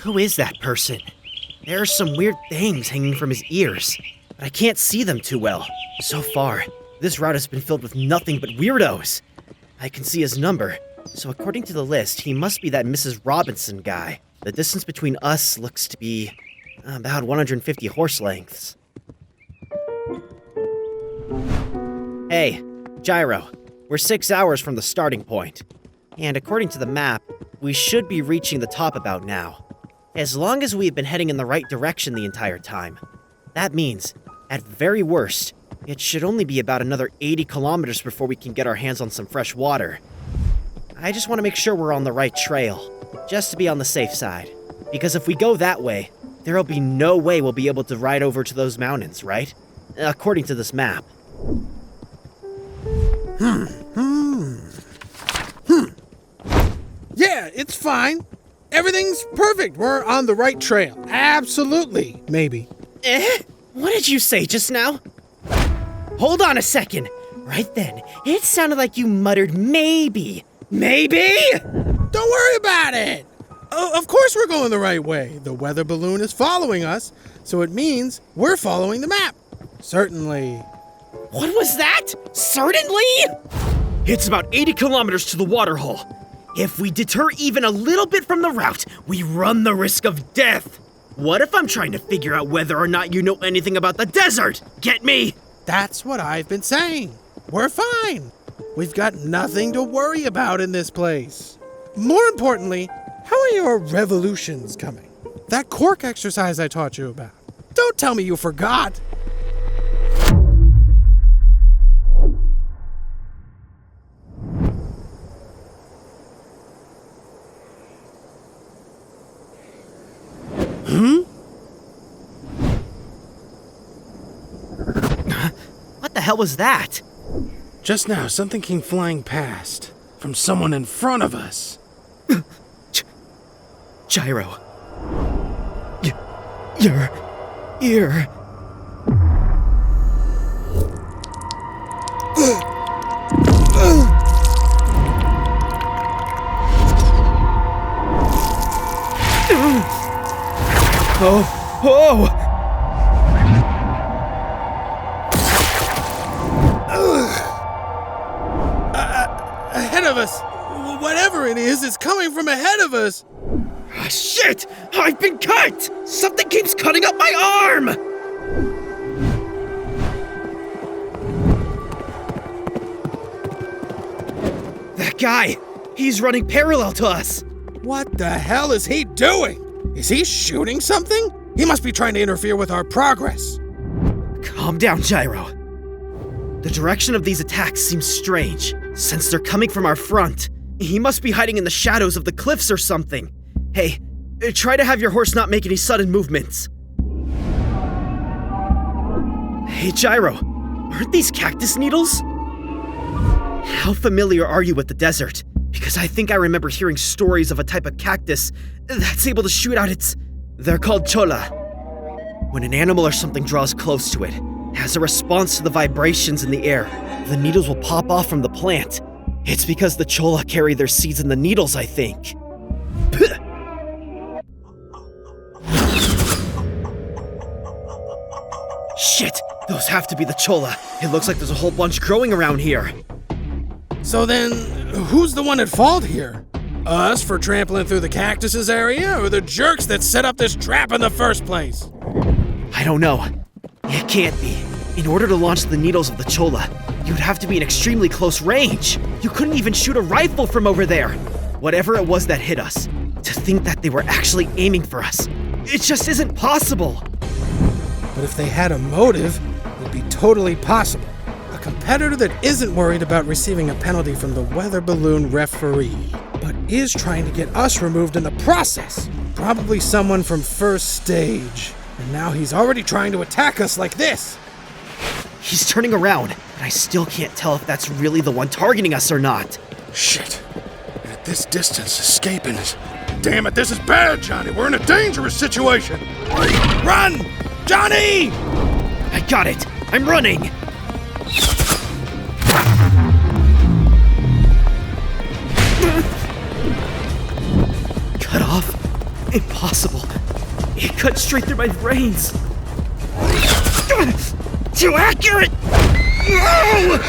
Who is that person? There are some weird things hanging from his ears, but I can't see them too well. So far, this route has been filled with nothing but weirdos. I can see his number, so according to the list, he must be that Mrs. Robinson guy. The distance between us looks to be about 150 horse lengths. Hey, Gyro, we're 6 hours from the starting point. And according to the map, we should be reaching the top about now. As long as we've been heading in the right direction the entire time. That means, at very worst, it should only be about another 80 kilometers before we can get our hands on some fresh water. I just want to make sure we're on the right trail, just to be on the safe side. Because if we go that way, there'll be no way we'll be able to ride over to those mountains, right? According to this map. Yeah, it's fine. Everything's perfect. We're on the right trail. Absolutely. Maybe. What did you say just now? Hold on a second. Right then, it sounded like you muttered maybe. Maybe? Don't worry about it. Of course we're going the right way. The weather balloon is following us, so it means we're following the map. Certainly. What was that? Certainly? It's about 80 kilometers to the waterhole. If we deter even a little bit from the route, we run the risk of death. What if I'm trying to figure out whether or not you know anything about the desert? Get me? That's what I've been saying. We're fine. We've got nothing to worry about in this place. More importantly, how are your revolutions coming? That cork exercise I taught you about. Don't tell me you forgot. What the hell was that? Just now, something came flying past from someone in front of us. Gyro. Your ear. Oh! Ahead of us! Whatever it is, it's coming from ahead of us! Shit! I've been cut! Something keeps cutting up my arm! That guy! He's running parallel to us! What the hell is he doing? Is he shooting something? He must be trying to interfere with our progress. Calm down, Gyro. The direction of these attacks seems strange, since they're coming from our front. He must be hiding in the shadows of the cliffs or something. Hey, try to have your horse not make any sudden movements. Hey, Gyro, aren't these cactus needles? How familiar are you with the desert? Because I think I remember hearing stories of a type of cactus that's able to shoot out its... They're called cholla. When an animal or something draws close to it, has a response to the vibrations in the air, the needles will pop off from the plant. It's because the cholla carry their seeds in the needles, I think. Shit, those have to be the cholla. It looks like there's a whole bunch growing around here. So then, who's the one at fault here? Us for trampling through the cactuses area, or the jerks that set up this trap in the first place? I don't know. It can't be. In order to launch the needles of the cholla, you'd have to be in extremely close range. You couldn't even shoot a rifle from over there. Whatever it was that hit us, to think that they were actually aiming for us, it just isn't possible. But if they had a motive, it'd be totally possible. A competitor that isn't worried about receiving a penalty from the weather balloon referee, but is trying to get us removed in the process. Probably someone from first stage. And now he's already trying to attack us like this. He's turning around, and I still can't tell if that's really the one targeting us or not. Shit. And at this distance, escaping is... Damn it, this is bad, Johnny. We're in a dangerous situation. Run! Johnny! I got it. I'm running. Cut off? Impossible. It cut straight through my brains. Too accurate! No!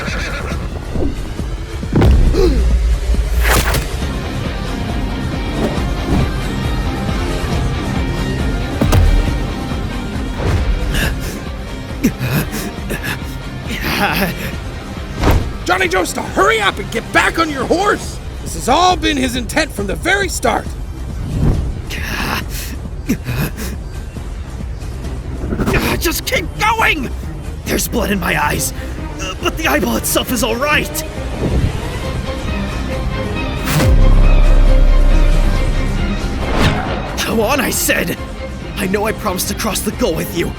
Johnny Joestar, hurry up and get back on your horse! This has all been his intent from the very start. Just keep going! There's blood in my eyes, but the eyeball itself is all right. Go on, I said. I know I promised to cross the goal with you.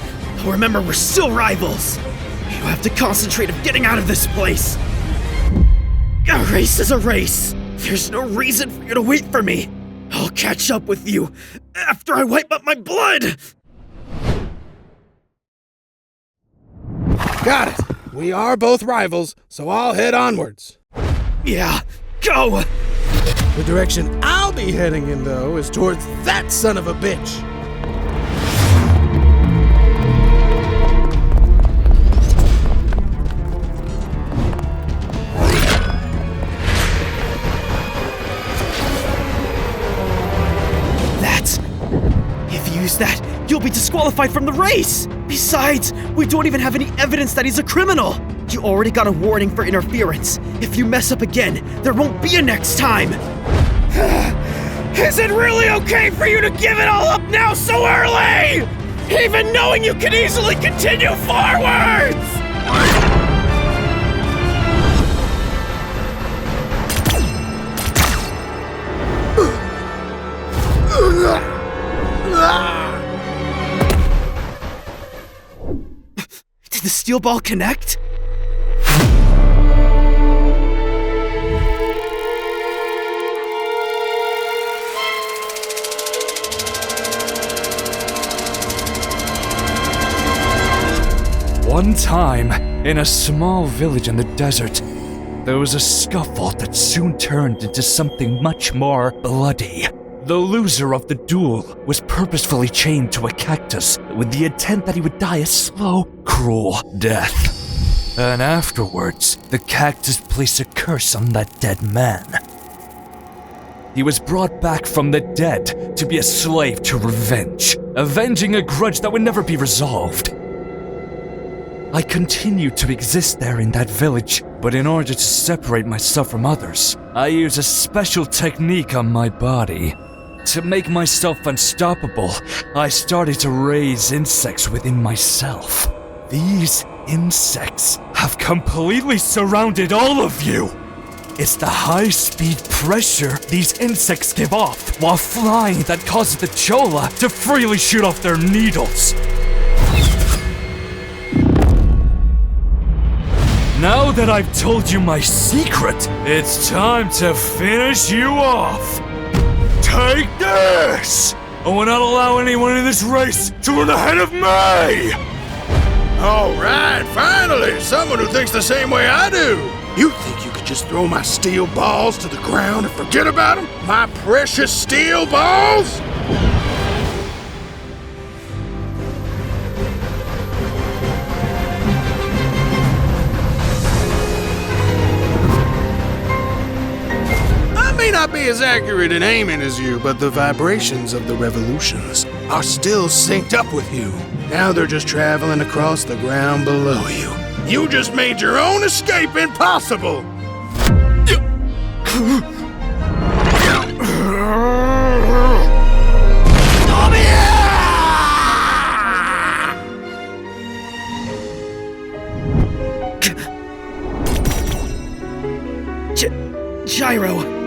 Remember, we're still rivals. You have to concentrate on getting out of this place. A race is a race. There's no reason for you to wait for me. I'll catch up with you after I wipe up my blood. Got it. We are both rivals, so I'll head onwards. Yeah, go! The direction I'll be heading in, though, is towards that son of a bitch. If you use that, you'll be disqualified from the race! Besides, we don't even have any evidence that he's a criminal! You already got a warning for interference. If you mess up again, there won't be a next time! Is it really okay for you to give it all up now so early? Even knowing you can easily continue forwards! Did the steel ball connect? One time, in a small village in the desert, there was a scuffle that soon turned into something much more bloody. The loser of the duel was purposefully chained to a cactus with the intent that he would die a slow, cruel death. And afterwards, the cactus placed a curse on that dead man. He was brought back from the dead to be a slave to revenge, avenging a grudge that would never be resolved. I continued to exist there in that village, but in order to separate myself from others, I used a special technique on my body. To make myself unstoppable, I started to raise insects within myself. These insects have completely surrounded all of you. It's the high-speed pressure these insects give off while flying that causes the chola to freely shoot off their needles. Now that I've told you my secret, it's time to finish you off. Take this! I will not allow anyone in this race to run ahead of me! Alright, finally! Someone who thinks the same way I do! You think you could just throw my steel balls to the ground and forget about them? My precious steel balls? May not be as accurate in aiming as you, but the vibrations of the revolutions are still synced up with you. Now they're just traveling across the ground below you. You just made your own escape impossible! Gyro!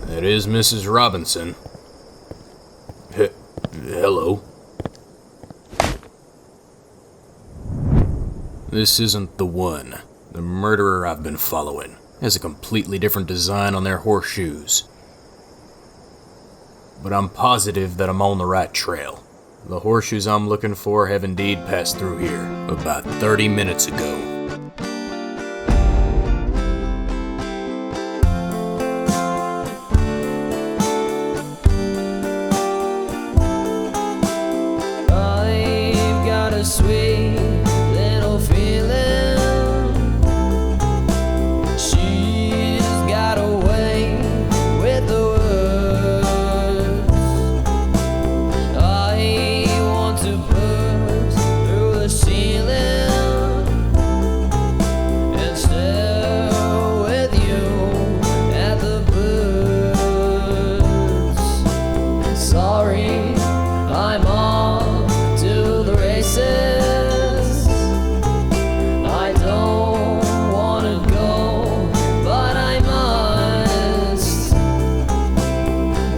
That is Mrs. Robinson. Hello. This isn't the one. The murderer I've been following has a completely different design on their horseshoes. But I'm positive that I'm on the right trail. The horseshoes I'm looking for have indeed passed through here about 30 minutes ago. I've got a sweet little feeling. She's got a way with the words. I want to burst through the ceiling and stare with you at the birds. Sorry, I'm on to the races. I don't wanna go, but I must.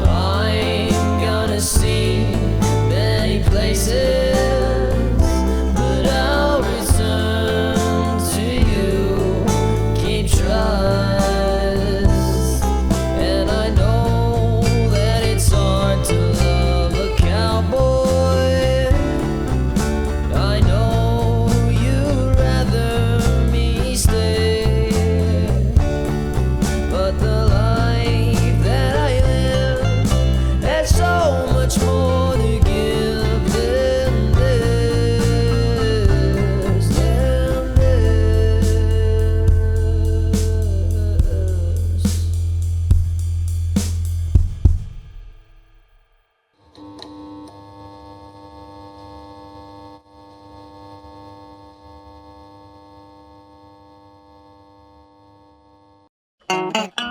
I'm gonna see many places, but I'll return to you. Keep trust, and I know that it's hard to love a cowboy. I know you'd rather me stay, but the life that I live has so much more to give than this, than this.